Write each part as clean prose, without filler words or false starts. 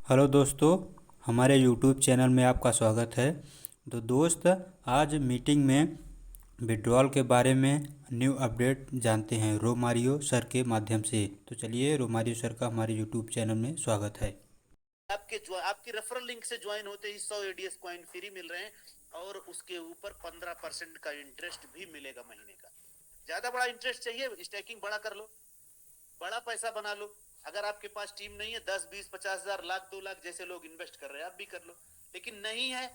Hello दोस्तों, हमारे YouTube channel में आपका स्वागत है। तो दोस्त, आज मीटिंग में विड्रॉल के बारे में न्यू अपडेट जानते हैं रोमारियो सर के माध्यम से। तो चलिए, रोमारियो सर का हमारे यूट्यूब चैनल में स्वागत है। आपकी रेफरल लिंक से ज्वाइन होते ही 100 एडीएस कॉइन फ्री मिल रहे हैं और उसके ऊपर 15% का इंटरेस्ट भी मिलेगा महीने का। ज्यादा बड़ा इंटरेस्ट चाहिए, स्टेकिंग बड़ा कर लो, बड़ा पैसा बना लो। अगर आपके पास टीम नहीं है, 10 20 50 हजार लाख 2 लाख जैसे लोग इन्वेस्ट कर रहे हैं, आप भी कर लो। लेकिन नहीं है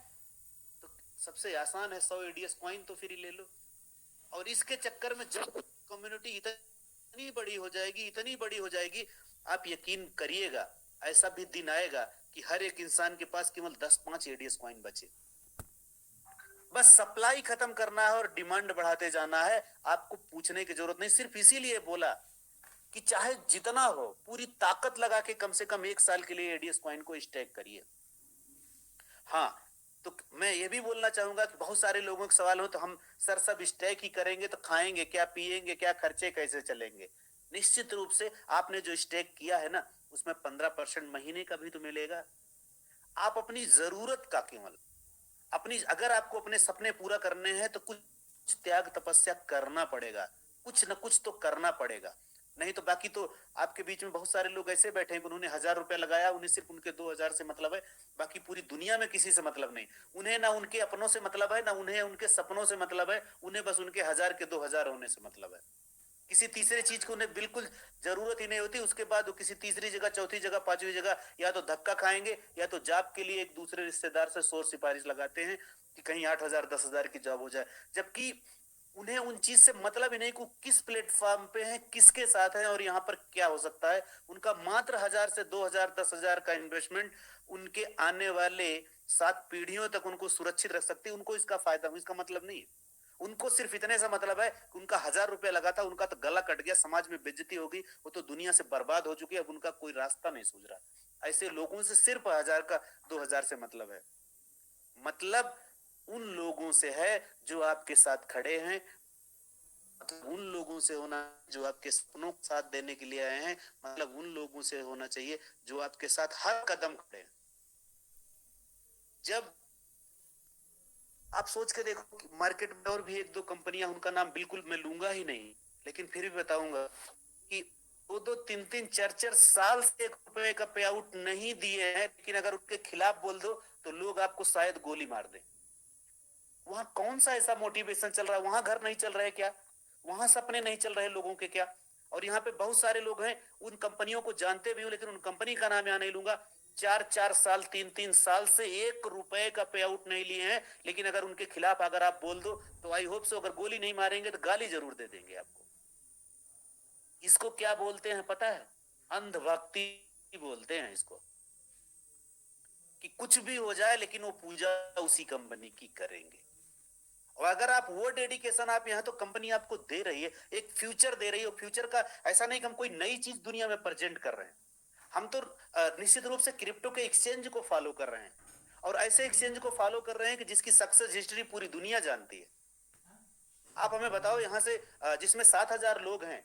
तो सबसे आसान है, 100 एडीएस कॉइन तो फ्री ले लो। और इसके चक्कर में जब कम्युनिटी इतनी बड़ी हो जाएगी, इतनी बड़ी हो जाएगी, आप यकीन करिएगा ऐसा भी दिन आएगा कि हर एक इंसान के पास केवल 10 5 एडीएस कॉइन बचे। बस सप्लाई खत्म करना है और डिमांड बढ़ाते जाना है। आपको पूछने की जरूरत नहीं। सिर्फ इसीलिए बोला कि चाहे जितना हो, पूरी ताकत लगा के कम से कम 1 साल के लिए एडीएस कॉइन को स्टैक करिए। हाँ, तो मैं ये भी बोलना चाहूंगा कि बहुत सारे लोगों के सवाल हो तो हम सर सब स्टैक ही करेंगे तो खाएंगे क्या, पिएंगे क्या, खर्चे कैसे चलेंगे। निश्चित रूप से आपने जो स्टैक किया है ना, उसमें 15% महीने का भी तो मिलेगा। आप अपनी जरूरत का केवल अपनी अगर आपको अपने सपने पूरा करने हैं तो कुछ त्याग तपस्या करना पड़ेगा, कुछ न कुछ तो करना पड़ेगा। नहीं तो बाकी तो आपके बीच में बहुत सारे लोग ऐसे बैठे हैं कि उन्होंने 1,000 रुपया लगाया, उन्हें सिर्फ उनके 2,000 से मतलब है, बाकी पूरी दुनिया में किसी से मतलब नहीं। उन्हें ना उनके अपनों से मतलब है, ना उन्हें उनके सपनों से मतलब है, उन्हें बस उनके 1,000 के 2,000 होने से मतलब है। किसी तीसरे चीज को उन्हें बिल्कुल जरूरत ही नहीं होती। उसके बाद वो किसी तीसरी जगह, चौथी जगह, पांचवी जगह या तो धक्का खाएंगे या तो जॉब के लिए एक दूसरे रिश्तेदार से सोर्स सिफारिश लगाते हैं कि कहीं 8,000 10,000 की जॉब हो जाए। जबकि उन्हें उन चीज से मतलब ही नहीं कि किस प्लेटफॉर्म पे है, किसके साथ है और यहाँ पर क्या हो सकता है। उनका मात्र 1,000 से 2,000 10,000 का इन्वेस्टमेंट उनके आने वाले 7 पीढ़ियों तक उनको सुरक्षित रख सकती है। उनको इसका फायदा, इसका मतलब नहीं है। उनको सिर्फ इतने से मतलब है कि उनका 1,000 रुपया लगा था, उनका तो गला कट गया, समाज में बेइज्जती हो गई, वो तो दुनिया से बर्बाद हो चुकी है, अब उनका कोई रास्ता नहीं सूझ रहा। ऐसे लोगों से सिर्फ 1,000 का 2,000 से मतलब है। मतलब उन लोगों से है जो आपके साथ खड़े हैं। मतलब उन लोगों से होना जो आपके सपनों को साथ देने के लिए आए हैं। मतलब उन लोगों से होना चाहिए जो आपके साथ हर कदम खड़े हैं। जब आप सोच के देखो कि मार्केट में और भी एक दो कंपनियां, उनका नाम बिल्कुल मैं लूंगा ही नहीं, लेकिन फिर भी बताऊंगा कि 2 2 3 3 4 4 साल से 1 रुपए का पे आउट नहीं दिए हैं, लेकिन अगर उनके खिलाफ बोल दो तो लोग आपको शायद गोली मार दें। वहां कौन सा ऐसा मोटिवेशन चल रहा है? वहां घर नहीं चल रहे क्या? वहां सपने नहीं चल रहे लोगों के क्या? और यहाँ पे बहुत सारे लोग हैं, उन कंपनियों को जानते भी हूँ, लेकिन उन कंपनी का नाम यहाँ नहीं लूंगा। 4 4 साल 3 3 साल से 1 रुपए का पे आउट नहीं लिए हैं, लेकिन अगर उनके खिलाफ अगर आप बोल दो तो आई होप सो, अगर गोली नहीं मारेंगे तो गाली जरूर दे देंगे आपको। इसको क्या बोलते हैं पता है? अंधभक्ति बोलते हैं इसको। कि कुछ भी हो जाए लेकिन वो पूजा उसी कंपनी की करेंगे। और अगर आप वो डेडिकेशन आप यहाँ, तो कंपनी आपको दे रही है, एक फ्यूचर दे रही है। फ्यूचर का ऐसा नहीं कि हम कोई नई चीज दुनिया में प्रेजेंट कर रहे हैं। हम तो निश्चित रूप से क्रिप्टो के एक्सचेंज को फॉलो कर रहे हैं, और ऐसे एक्सचेंज को फॉलो कर रहे हैं कि जिसकी सक्सेस हिस्ट्री पूरी दुनिया जानती है। आप हमें बताओ यहाँ से जिसमें 7,000 लोग हैं,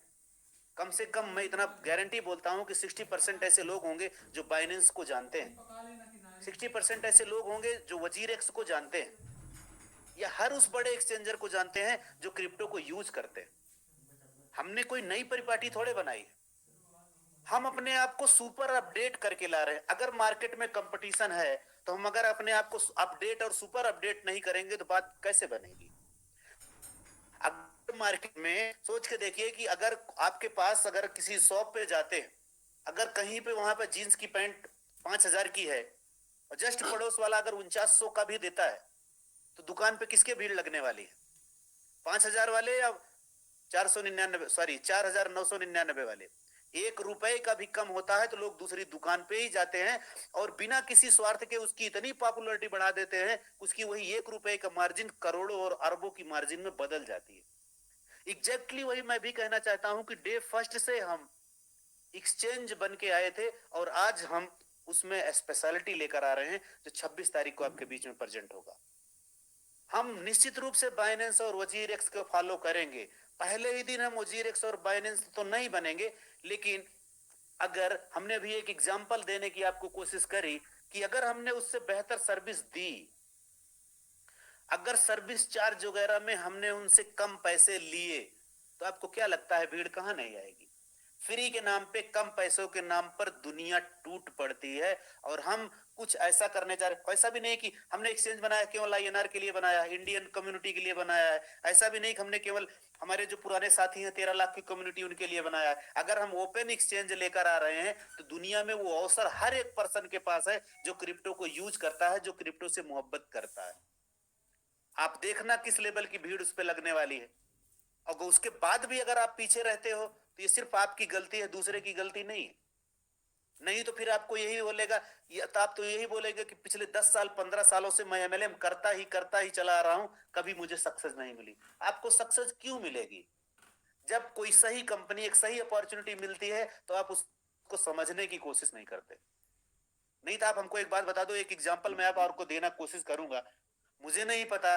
कम से कम मैं इतना गारंटी बोलता हूं कि 60% ऐसे लोग होंगे जो बाइनेंस को जानते हैं। 60% ऐसे लोग होंगे जो वजीर एक्स को जानते हैं, या हर उस बड़े एक्सचेंजर को जानते हैं जो क्रिप्टो को यूज करते हैं। हमने कोई नई परिपाटी थोड़े बनाई है। हम अपने आप को सुपर अपडेट करके ला रहे हैं। अगर मार्केट में कंपटीशन है तो हम अगर अपने आप को अपडेट और सुपर अपडेट नहीं करेंगे तो बात कैसे बनेगी? अगर मार्केट में सोच के देखिए कि अगर आपके पास, अगर किसी शॉप पे जाते हैं, अगर कहीं पे वहां पे जीन्स की पैंट 5,000 की है और जस्ट पड़ोस वाला अगर 4900 का भी देता है, तो दुकान पे किसके भीड़ लगने वाली है? 5,000 वाले या 499, सॉरी 4,999 वाले? 1 रुपए का भी कम होता है तो लोग दूसरी दुकान पे ही जाते हैं, और बिना किसी स्वार्थ के उसकी इतनी पॉपुलैरिटी बढ़ा देते हैं, उसकी वही 1 रुपए का मार्जिन करोड़ों और अरबों की मार्जिन में बदल जाती है। एग्जैक्टली वही मैं भी कहना चाहता हूं कि डे फर्स्ट से हम एक्सचेंज बन के आए थे, और आज हम उसमें स्पेशलिटी लेकर आ रहे हैं जो 26 तारीख को आपके बीच में प्रेजेंट होगा। हम निश्चित रूप से बाइनेंस और वजीर एक्स को फॉलो करेंगे। पहले ही दिन हम वजीर एक्स और बाइनेंस तो नहीं बनेंगे, लेकिन अगर हमने भी एक एग्जाम्पल देने की आपको कोशिश करी कि अगर हमने उससे बेहतर सर्विस दी, अगर सर्विस चार्ज वगैरह में हमने उनसे कम पैसे लिए, तो आपको क्या लगता है भीड़ कहां नहीं आएगी? फ्री के नाम पे, कम पैसों के नाम पर दुनिया टूट पड़ती है। और हम कुछ ऐसा करने जा रहे, ऐसा भी नहीं कि हमने एक्सचेंज बनाया केवल आईएनआर के लिए बनाया, इंडियन कम्युनिटी के लिए बनाया है। ऐसा भी नहीं कि हमने केवल हमारे जो पुराने साथी हैं 13 लाख की कम्युनिटी उनके लिए बनाया है। अगर हम ओपन एक्सचेंज लेकर आ रहे हैं तो दुनिया में वो अवसर हर एक पर्सन के पास है जो क्रिप्टो को यूज करता है, जो क्रिप्टो से मोहब्बत करता है। आप देखना किस लेवल की भीड़ उस पर लगने वाली है। और उसके बाद भी अगर आप पीछे रहते हो तो ये सिर्फ आपकी गलती है, दूसरे की गलती नहीं है। नहीं तो फिर आपको यही बोलेगा, तो आप तो यही बोलेंगे कि पिछले 10 साल 15 सालों से मैं एमएलएम करता ही चला आ रहा हूं, कभी मुझे सक्सेस नहीं मिली। आपको सक्सेस क्यों मिलेगी? जब कोई सही कंपनी, एक सही अपॉर्चुनिटी मिलती है तो आप उसको समझने की कोशिश नहीं करते। नहीं तो आप हमको एक बात बता दो, एक एग्जांपल मैं आपको देना कोशिश करूंगा। मुझे नहीं पता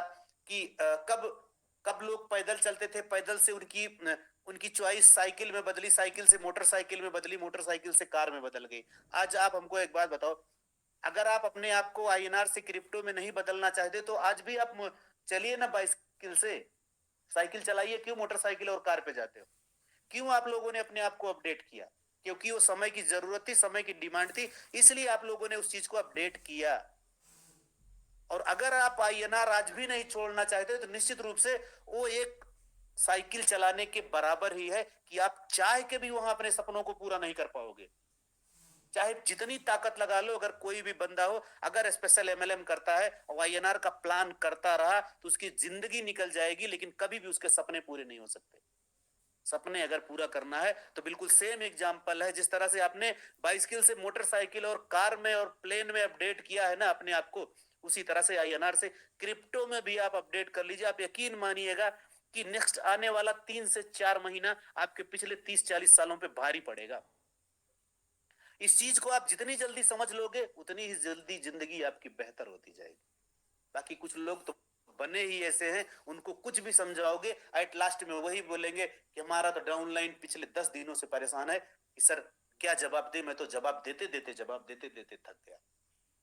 कि कब कब लोग पैदल चलते थे, पैदल से उनकी चॉइस साइकिल में बदली, साइकिल से मोटरसाइकिल में बदली, मोटरसाइकिल से कार में बदल गई। आज आप हमको एक बात बताओ, अगर आप अपने आप को आईएनआर से क्रिप्टो में नहीं बदलना चाहते तो आज भी आप चलिए ना बाइसिकल से, साइकिल चलाइए। क्यों मोटरसाइकिल और कार पे जाते हो? क्यों आप लोगों ने अपने आप को अपडेट किया? क्योंकि वो समय की जरूरत थी, समय की डिमांड थी, इसलिए आप लोगों ने उस चीज को अपडेट किया। और अगर आप आईएनआर आज भी नहीं छोड़ना चाहते तो निश्चित रूप से वो एक साइकिल चलाने के बराबर ही है कि आप चाह के भी वहां अपने सपनों को पूरा नहीं कर पाओगे। चाहे जितनी ताकत लगा लो, अगर कोई भी बंदा हो अगर स्पेशल एमएलएम करता है और आईएनआर का प्लान करता रहा तो उसकी जिंदगी निकल जाएगी, लेकिन कभी भी उसके सपने पूरे नहीं हो सकते। सपने अगर पूरा करना है तो बिल्कुल सेम एग्जांपल है, जिस तरह से आपने बाइसिकल से मोटरसाइकिल और कार में और प्लेन में अपडेट किया है ना अपने आप को, उसी तरह से आईएनआर से क्रिप्टो में भी आप अपडेट कर लीजिए। आप यकीन मानिएगा कि नेक्स्ट आने वाला 3 से 4 महीना आपके पिछले 30-40 सालों पे भारी पड़ेगा। इस चीज को आप जितनी जल्दी समझ लोगे उतनी ही जल्दी जिंदगी आपकी बेहतर होती जाएगी। बाकी कुछ लोग तो बने ही ऐसे हैं, उनको कुछ भी समझाओगे एट लास्ट में वही बोलेंगे कि हमारा तो डाउनलाइन पिछले 10 दिनों से परेशान है कि सर क्या जवाब दे, मैं तो जवाब देते देते थक गया।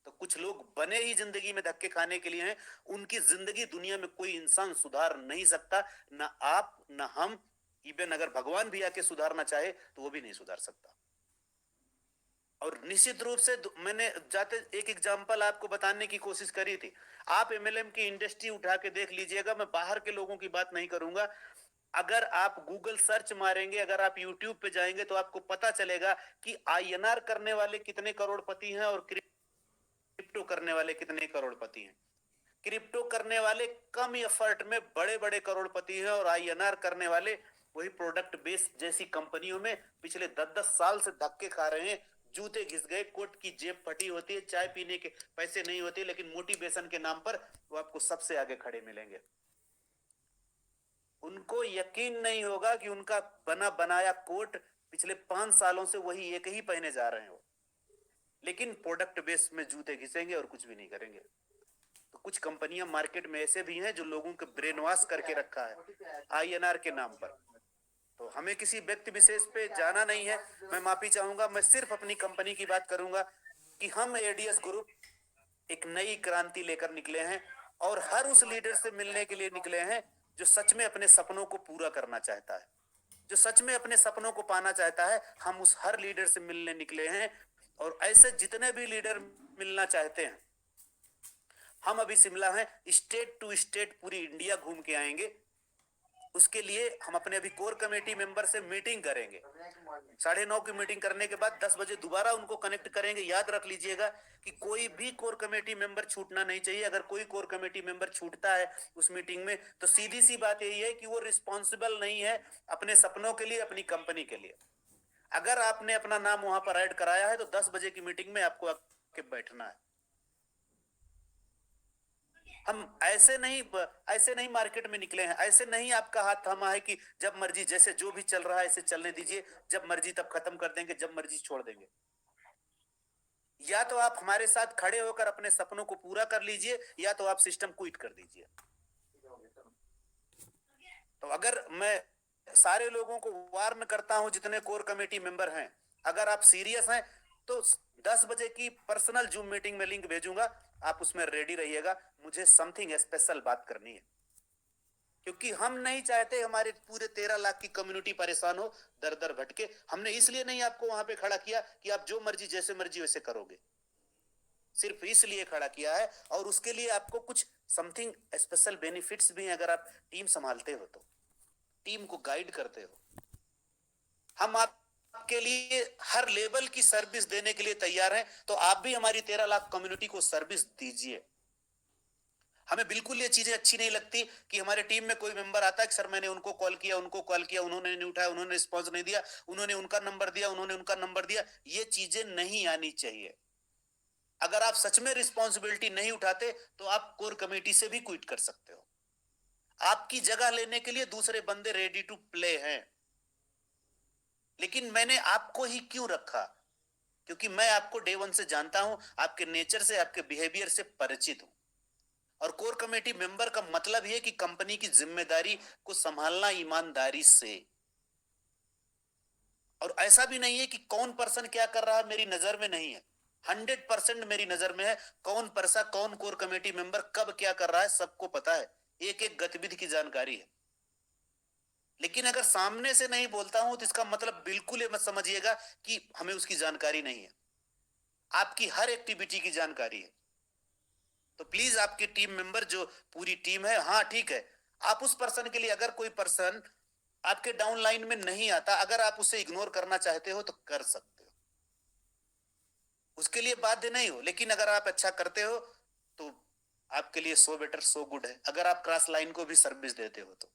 तो कुछ लोग बने ही जिंदगी में धक्के खाने के लिए हैं। उनकी जिंदगी दुनिया में कोई इंसान सुधार नहीं सकता, ना आप ना हम। इवन अगर भगवान भी आके सुधारना चाहे तो वो भी नहीं सुधार सकता। और निश्चित रूप से मैंने जाते एक एग्जांपल आपको बताने की कोशिश करी थी। आप एमएलएम की इंडस्ट्री उठा के देख लीजिएगा, मैं बाहर के लोगों की बात नहीं करूंगा। अगर आप गूगल सर्च मारेंगे, अगर आप यूट्यूब पे जाएंगे तो आपको पता चलेगा कि आईएनआर करने वाले कितने करोड़पति हैं और क्रिप्टो करने वाले कितने करोड़पति हैं। क्रिप्टो करने वाले कम एफर्ट में बड़े बड़े करोड़पति हैं और आईएनआर करने वाले वही प्रोडक्ट बेस्ड जैसी कंपनियों में पिछले 10-10 साल से धक्के खा रहे हैं। जूते घिस गए, कोट की जेब फटी होती है, चाय पीने के पैसे नहीं होते, लेकिन मोटिवेशन के नाम पर वो आपको सबसे आगे खड़े मिलेंगे। उनको यकीन नहीं होगा कि उनका बना बनाया कोट पिछले 5 सालों से वही एक ही पहने जा रहे हो, लेकिन प्रोडक्ट बेस में जूते घिसेंगे और कुछ भी नहीं करेंगे। तो कुछ कंपनियां मार्केट में ऐसे भी हैं जो लोगों को ब्रेन वॉश करके रखा है आईएनआर के नाम पर। तो हमें किसी व्यक्ति विशेष पे जाना नहीं है। मैं माफी चाहूंगा, मैं सिर्फ अपनी कंपनी की बात करूंगा कि हम एडीएस ग्रुप एक नई क्रांति लेकर निकले हैं और हर उस लीडर से मिलने के लिए निकले हैं जो सच में अपने सपनों को पूरा करना चाहता है, जो सच में अपने सपनों को पाना चाहता है। हम उस हर लीडर से मिलने निकले हैं और ऐसे जितने भी लीडर मिलना चाहते हैं, हम अभी शिमला हैं, स्टेट टू स्टेट पूरी इंडिया घूम के आएंगे। उसके लिए हम अपने अभी कोर कमेटी मेंबर से मीटिंग करेंगे। 9:30 की मीटिंग करने के बाद 10 बजे दोबारा उनको कनेक्ट करेंगे। याद रख लीजिएगा कि कोई भी कोर कमेटी मेंबर छूटना नहीं चाहिए। अगर कोई कोर कमेटी मेंबर छूटता है उस मीटिंग में तो सीधी सी बात यही है कि वो रिस्पॉन्सिबल नहीं है अपने सपनों के लिए, अपनी कंपनी के लिए। अगर आपने अपना नाम वहां पर ऐड कराया है तो 10 बजे की मीटिंग में आपको आके बैठना है। हम ऐसे नहीं मार्केट में निकले हैं, ऐसे नहीं आपका हाथ थामा है कि जब मर्जी जैसे जो भी चल रहा है ऐसे चलने दीजिए, जब मर्जी तब खत्म कर देंगे, जब मर्जी छोड़ देंगे। या तो आप हमारे साथ खड़े होकर अपने सपनों को पूरा कर लीजिए या तो आप सिस्टम क्विट कर दीजिए। तो अगर मैं सारे लोगों को वार्न करता हूं जितने कोर कमेटी मेंबर हैं अगर आप सीरियस हैं तो 10 बजे की पर्सनल जूम मीटिंग में लिंक भेजूंगा, आप उसमें रेडी रहिएगा। मुझे समथिंग स्पेशल बात करनी है, क्योंकि हम नहीं चाहते हमारे पूरे 13 लाख की कम्युनिटी परेशान हो, दर दर भटके। हमने इसलिए नहीं आपको वहां पे खड़ा किया कि आप जो मर्जी जैसे मर्जी वैसे करोगे, सिर्फ इसलिए खड़ा किया है। और उसके लिए आपको कुछ समथिंग स्पेशल बेनिफिट्स भी हैं, अगर आप टीम संभालते हो तो, टीम को गाइड करते हो। हम आपके लिए हर लेवल की सर्विस देने के लिए तैयार हैं, तो आप भी हमारी 13 लाख कम्युनिटी को सर्विस दीजिए। हमें बिल्कुल ये चीजें अच्छी नहीं लगती कि हमारे टीम में कोई मेंबर आता है कि सर मैंने उनको कॉल किया, उन्होंने नहीं उठाया, उन्होंने रिस्पॉन्स नहीं दिया, उन्होंने उनका नंबर दिया, उन्होंने उनका नंबर दिया। ये चीजें नहीं आनी चाहिए। अगर आप सच में रिस्पॉन्सिबिलिटी नहीं उठाते तो आप कोर कमेटी से भी क्विट कर सकते हो। आपकी जगह लेने के लिए दूसरे बंदे रेडी टू प्ले हैं, लेकिन मैंने आपको ही क्यों रखा? क्योंकि मैं आपको डे वन से जानता हूं, आपके नेचर से, आपके बिहेवियर से परिचित हूं। और कोर कमेटी मेंबर का मतलब यह कि कंपनी की जिम्मेदारी को संभालना ईमानदारी से। और ऐसा भी नहीं है कि कौन पर्सन क्या कर रहा है मेरी नजर में नहीं है, 100% मेरी नजर में है। कौन कोर कमेटी मेंबर कब क्या कर रहा है सबको पता है, एक एक गतिविधि की जानकारी है। लेकिन अगर सामने से नहीं बोलता हूं तो इसका मतलब बिल्कुल ये मत समझिएगा कि हमें उसकी जानकारी नहीं है। आपकी हर एक्टिविटी की जानकारी है। तो प्लीज आपके टीम मेंबर जो पूरी टीम है, हाँ ठीक है, आप उस पर्सन के लिए, अगर कोई पर्सन आपके डाउन लाइन में नहीं आता, अगर आप उसे इग्नोर करना चाहते हो तो कर सकते हो, उसके लिए बाध्य नहीं हो। लेकिन अगर आप अच्छा करते हो तो आपके लिए सो बेटर सो गुड है, अगर आप क्रॉस लाइन को भी सर्विस देते हो तो।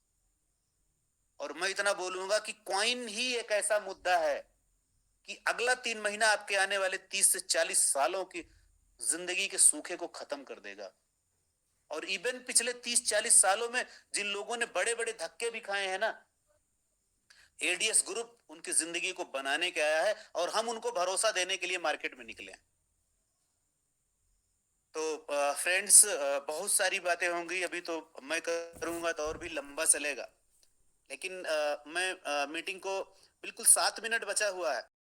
और मैं इतना बोलूंगा कि क्वाइन ही एक ऐसा मुद्दा है कि अगला 3 महीना आपके आने वाले 30 से 40 सालों की जिंदगी के सूखे को खत्म कर देगा। और इवन पिछले 30-40 सालों में जिन लोगों ने बड़े बड़े धक्के भी खाए हैं ना, एडीएस ग्रुप उनकी जिंदगी को बनाने के आया है, और हम उनको भरोसा देने के लिए मार्केट में निकले हैं। तो फ्रेंड्स, बहुत सारी बातें होंगी, अभी तो मैं करूंगा तो और भी लंबा चलेगा। लेकिन मैं मीटिंग को बिल्कुल 7 मिनट बचा हुआ है।